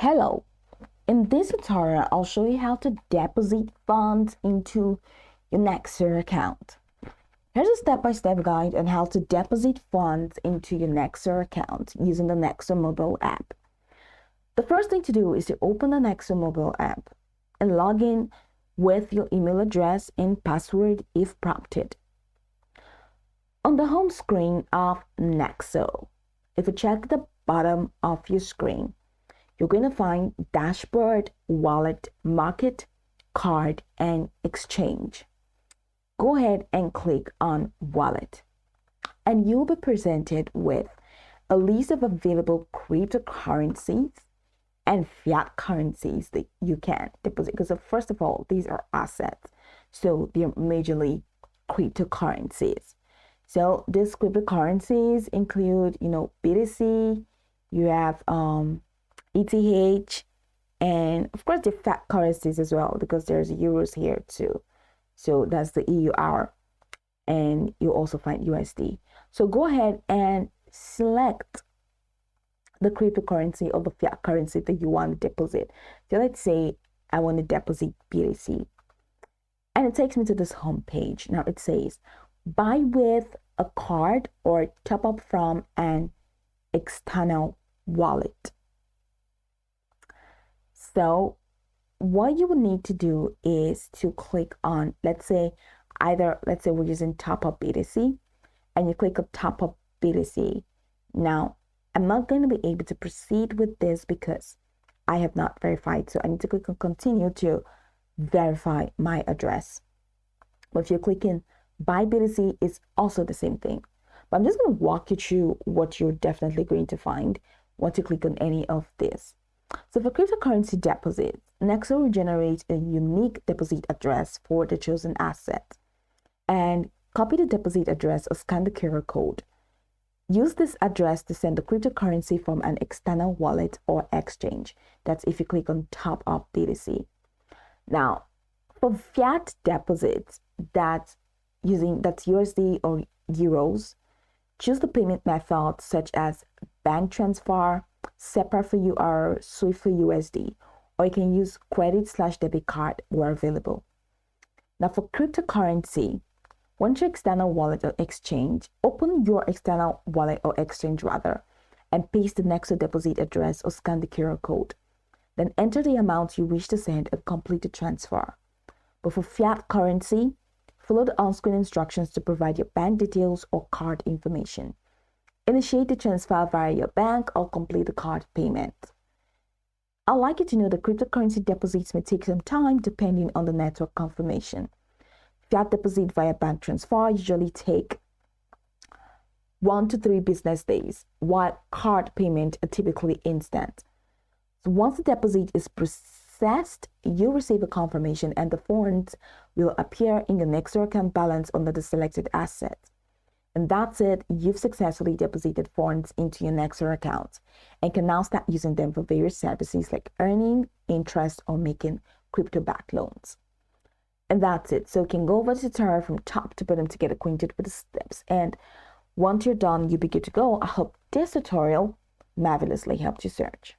Hello, in this tutorial I'll show you how to deposit funds into your Nexo account. Here's a step-by-step guide on how to deposit funds into your Nexo account using the Nexo mobile app. The first thing to do is to open the Nexo mobile app and log in with your email address and password if prompted. On the home screen of Nexo, if you check the bottom of your screen, you're going to find dashboard, wallet, market, card, and exchange. Go ahead and click on wallet, and you'll be presented with a list of available cryptocurrencies and fiat currencies that you can deposit. Because first of all, these are assets, so they're majorly cryptocurrencies. So these cryptocurrencies include, BTC, you have ETH, and of course the fiat currencies as well, because there's euros here too. So that's the EUR, and you also find USD. So go ahead and select the cryptocurrency or the fiat currency that you want to deposit. So let's say I want to deposit BTC, and it takes me to this home page. Now it says buy with a card or top up from an external wallet. So what you will need to do is to click on, let's say we're using top up BTC, and you click on top up BTC. Now I'm not going to be able to proceed with this because I have not verified, so I need to click on continue to verify my address. But if you're clicking buy BTC, it's also the same thing. But I'm just going to walk you through what you're definitely going to find once you click on any of this. So for cryptocurrency deposits, Nexo will generate a unique deposit address for the chosen asset, and copy the deposit address or scan the QR code. Use this address to send the cryptocurrency from an external wallet or exchange. That's if you click on top up BTC. Now, for fiat deposits that's USD or euros, choose the payment method such as bank transfer, SEPA for UR, SWIFT for USD, or you can use credit/debit card where available. Now for cryptocurrency, once your external wallet or exchange, open your external wallet or exchange and paste the Nexo deposit address or scan the QR code. Then enter the amount you wish to send and complete the transfer. But for fiat currency, follow the on-screen instructions to provide your bank details or card information. Initiate the transfer via your bank or complete the card payment. I'd like you to know that cryptocurrency deposits may take some time depending on the network confirmation. Fiat deposit via bank transfer usually take 1 to 3 business days, while card payment are typically instant. So once the deposit is processed, you'll receive a confirmation and the funds will appear in your Nexo account balance under the selected asset. And that's it. You've successfully deposited funds into your Nexo account and can now start using them for various services like earning interest or making crypto-backed loans. And that's it. So you can go over the tutorial from top to bottom to get acquainted with the steps. And once you're done, you'll be good to go. I hope this tutorial marvelously helped you search.